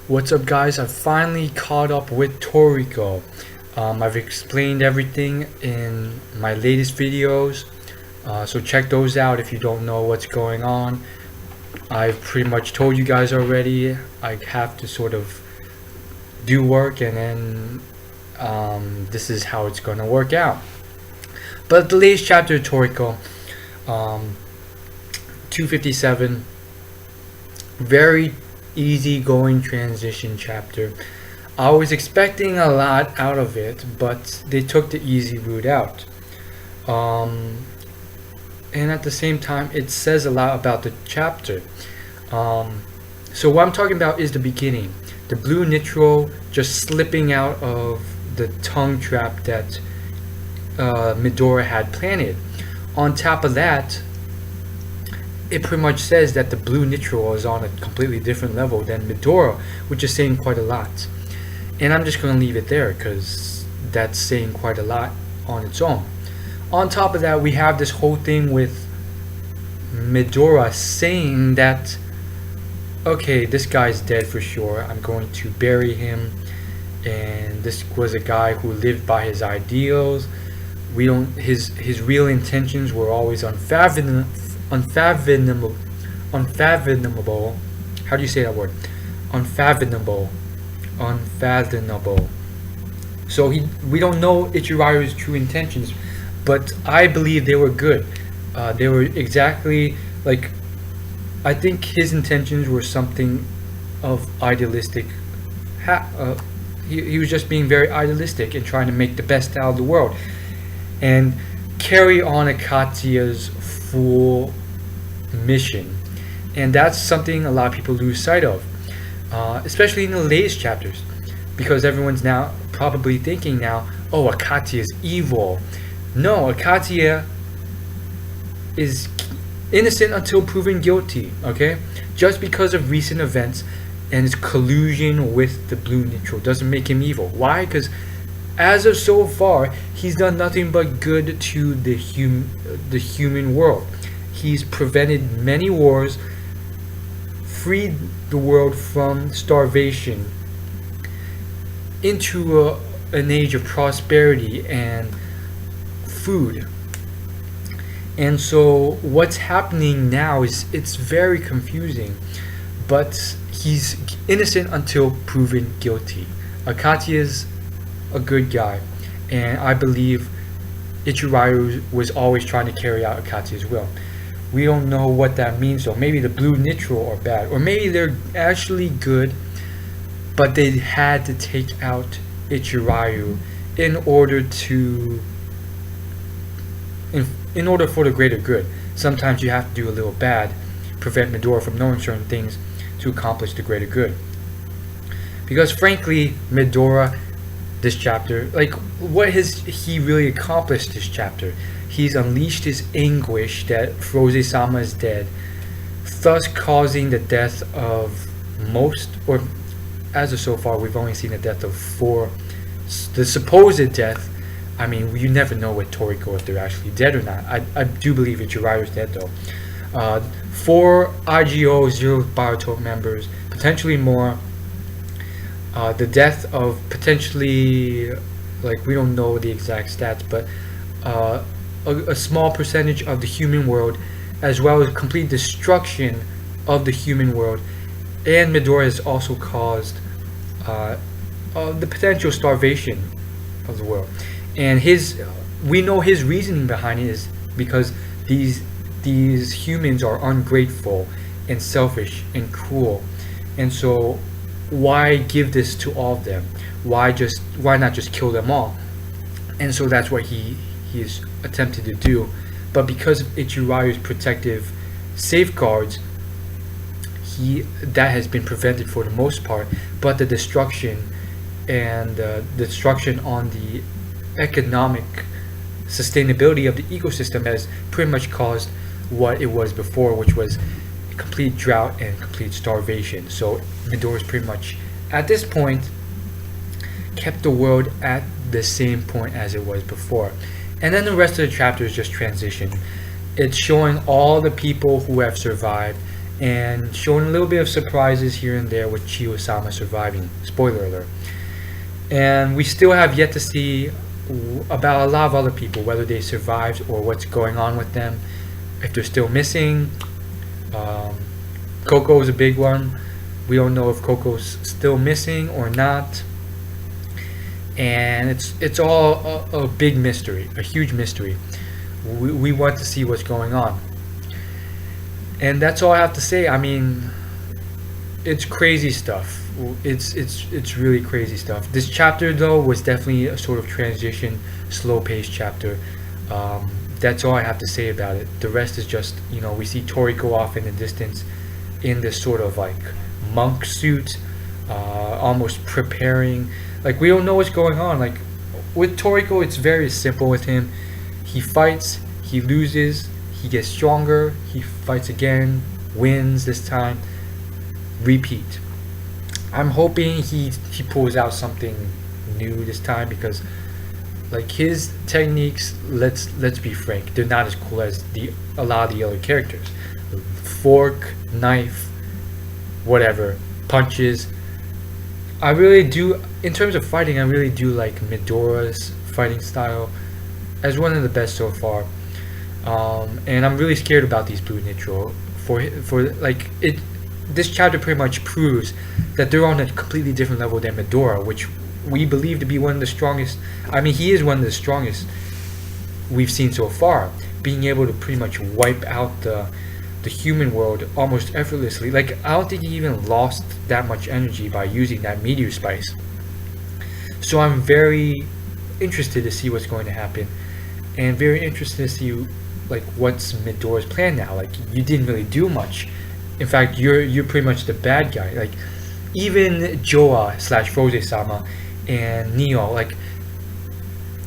What's up, guys? I finally caught up with Toriko. I've explained everything in my latest videos, so check those out if you don't know what's going on. I've pretty much told you guys already. I have to sort of do work, and then this is how it's going to work out. But the latest chapter of Toriko, 257, very easy going transition chapter. I was expecting a lot out of it, but they took the easy route out. And at the same time, it says a lot about the chapter. So what I'm talking about is the beginning. The blue nitro just slipping out of the tongue trap that Midora had planted. On top of that, it pretty much says that the blue nitro is on a completely different level than Midora, which is saying quite a lot. And I'm just going to leave it there because that's saying quite a lot on its own. On top of that, we have this whole thing with Midora saying that, okay, this guy's dead for sure. I'm going to bury him. And this was a guy who lived by his ideals. His real intentions were always unfathomable. How do you say that word? Unfathomable. So we don't know Ichiraru's true intentions, but I believe they were good. They were exactly like, I think his intentions were something of idealistic. He was just being very idealistic and trying to make the best out of the world and carry on Akatsuya's full mission. And that's something a lot of people lose sight of, especially in the latest chapters, because everyone's now probably thinking now, oh, Akatsuya is evil. No, Akatsuya is innocent until proven guilty, okay? Just because of recent events and his collusion with the blue nitro doesn't make him evil. Why? Because as of so far, he's done nothing but good to the human world. He's prevented many wars, freed the world from starvation into an age of prosperity and food. And so what's happening now is it's very confusing, but he's innocent until proven guilty. Akatsuya's a good guy, and I believe Ichiraru was always trying to carry out Akatsuya's will. We don't know what that means, though. Maybe the blue nitro are bad, or maybe they're actually good, but they had to take out Ichiraru in order for the greater good. Sometimes you have to do a little bad, prevent Midora from knowing certain things to accomplish the greater good. Because frankly, Midora, this chapter, like, what has he really accomplished this chapter? He's unleashed his anguish that Froze-sama is dead, thus causing the death of most, or as of so far, we've only seen the death of 4. The supposed death, I mean, you never know with Toriko if they're actually dead or not. I do believe Ichiraru's dead, though. 4 IGO 0 Biotope members, potentially more. The death of potentially, like, we don't know the exact stats, but a small percentage of the human world, as well as complete destruction of the human world. And Midora has also caused the potential starvation of the world. And we know his reasoning behind it is because these humans are ungrateful and selfish and cruel, and so why give this to all of them? Why not just kill them all? And so that's what he's attempted to do. But because of Ichiraru's protective safeguards, that has been prevented for the most part. But the destruction and the destruction on the economic sustainability of the ecosystem has pretty much caused what it was before, which was complete drought and complete starvation. So Midora's pretty much at this point kept the world at the same point as it was before. And then the rest of the chapter is just transition. It's showing all the people who have survived and showing a little bit of surprises here and there with Chiyo-sama surviving. Spoiler alert. And we still have yet to see about a lot of other people, whether they survived or what's going on with them, if they're still missing. Coco is a big one. We don't know if Coco's still missing or not, and it's all a big mystery, a huge mystery. We want to see what's going on, and that's all I have to say. I mean, it's crazy stuff. It's really crazy stuff. This chapter though was definitely a sort of transition, slow-paced chapter. That's all I have to say about it. The rest is just, we see Toriko off in the distance in this sort of like monk suit, almost preparing. Like, we don't know what's going on. Like, with Toriko, it's very simple with him. He fights, he loses, he gets stronger, he fights again, wins this time, repeat. I'm hoping he pulls out something new this time, because like his techniques, let's be frank, they're not as cool as a lot of the other characters. Fork, knife, whatever, punches. I really do, in terms of fighting, I really do like Midoriya's fighting style as one of the best so far. And I'm really scared about these Blue Nitro for like it. This chapter pretty much proves that they're on a completely different level than Midoriya, which we believe to be one of the strongest. I mean, he is one of the strongest we've seen so far, being able to pretty much wipe out the human world almost effortlessly. Like, I don't think he even lost that much energy by using that meteor spice. So I'm very interested to see what's going to happen, and very interested to see like what's Midoriya's plan now. Like, you didn't really do much. In fact, you're pretty much the bad guy. Like, even Joa / Froze-sama and Neo, like,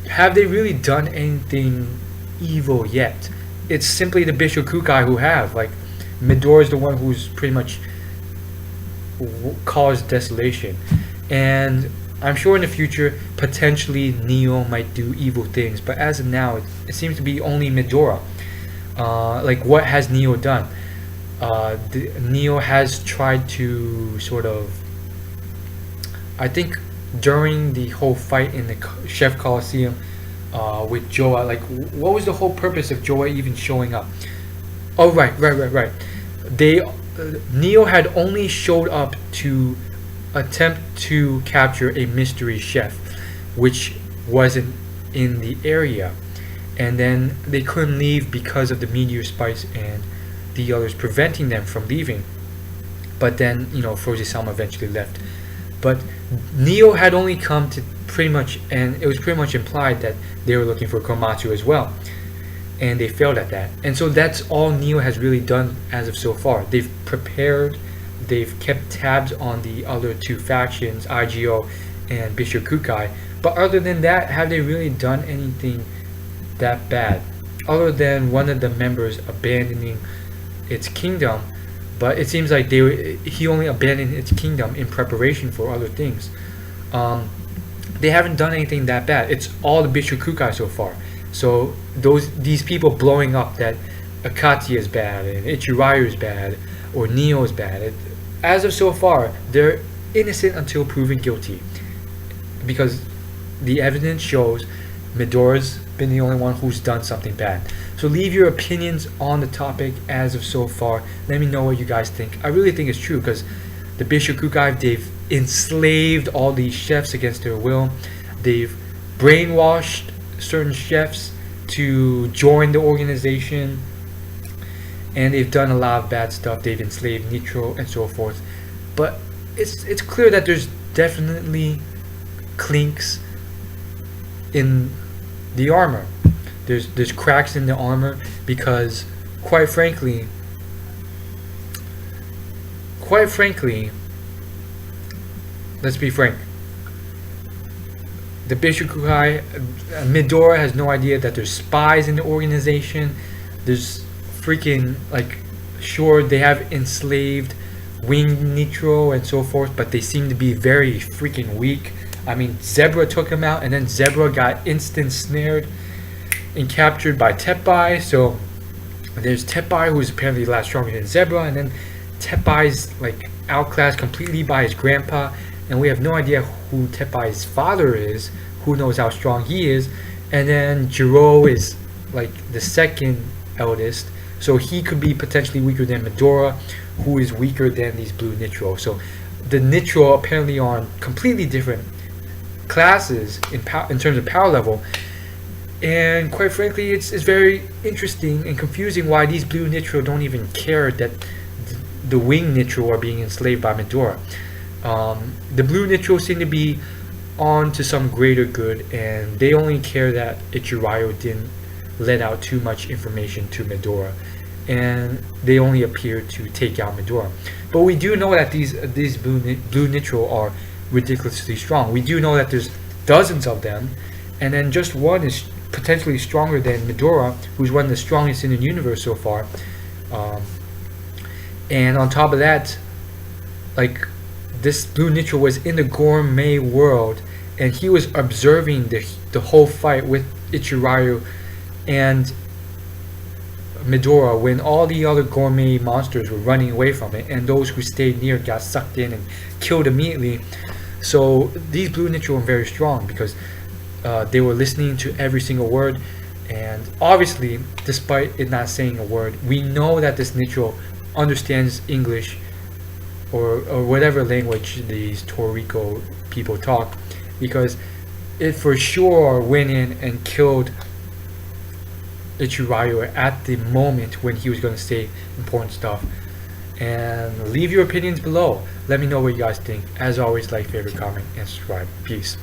have they really done anything evil yet? It's simply the Bishop Kukai who have. Like, Midoriya's the one who's pretty much caused desolation, and I'm sure in the future potentially Neo might do evil things, but as of now it seems to be only Midoriya. Like, what has Neo done? Neo has tried to sort of, I think during the whole fight in the Chef Coliseum with Joa, like, what was the whole purpose of Joa even showing up? Oh, right. Neo had only showed up to attempt to capture a mystery chef, which wasn't in the area, and then they couldn't leave because of the meteor spice and the others preventing them from leaving. But then, Froze-sama eventually left. But Neo had only come to pretty much, and it was pretty much implied that they were looking for Komatsu as well, and they failed at that. And so that's all Neo has really done as of so far. They've prepared, they've kept tabs on the other two factions, IGO and Bishop Kukai, but other than that, have they really done anything that bad? Other than one of the members abandoning its kingdom, but it seems like he only abandoned its kingdom in preparation for other things. They haven't done anything that bad. It's all the Bishop Kukai so far. So these people blowing up that Akatsuki is bad and Ichirayu is bad or Neo is bad, as of so far, they're innocent until proven guilty, because the evidence shows Midoriya's been the only one who's done something bad. So leave your opinions on the topic as of so far. Let me know what you guys think. I really think it's true, because the Bishop Kukai, they've enslaved all these chefs against their will. They've brainwashed certain chefs to join the organization, and they've done a lot of bad stuff. They've enslaved Nitro and so forth. But it's clear that there's definitely clinks in the armor. There's cracks in the armor, because quite frankly, let's be frank, the Bishop Kukai, Midoriya has no idea that there's spies in the organization. There's freaking, like, sure, they have enslaved Winged Nitro and so forth, but they seem to be very freaking weak. I mean, Zebra took him out, and then Zebra got instant snared and captured by Teppai. So there's Teppai, who's apparently a lot stronger than Zebra, and then Teppei's like outclassed completely by his grandpa, and we have no idea who Teppei's father is. Who knows how strong he is? And then Jiro is like the second eldest, so he could be potentially weaker than Midora, who is weaker than these blue Nichiro. So the Nichiro apparently are on completely different classes in terms of power level. And quite frankly, it's very interesting and confusing why these blue Nichiro don't even care that the wing Nichiro are being enslaved by Midora. The blue Nichiro seem to be on to some greater good, and they only care that Ichirayo didn't let out too much information to Midora, and they only appear to take out Midora. But we do know that these blue Nichiro are ridiculously strong. We do know that there's dozens of them, and then just one is potentially stronger than Midora, who's one of the strongest in the universe so far. And on top of that, like, this blue Nichiro was in the gourmet world, and he was observing the whole fight with Ichirayo and Midora when all the other gourmet monsters were running away from it, and those who stayed near got sucked in and killed immediately. So these blue Nichiro are very strong because they were listening to every single word, and obviously, despite it not saying a word, we know that this Nichiro understands English or whatever language these Toriko people talk, because it for sure went in and killed Ichirayo at the moment when he was going to say important stuff. And leave your opinions below. Let me know what you guys think. As always, like, favorite, comment, and subscribe. Peace.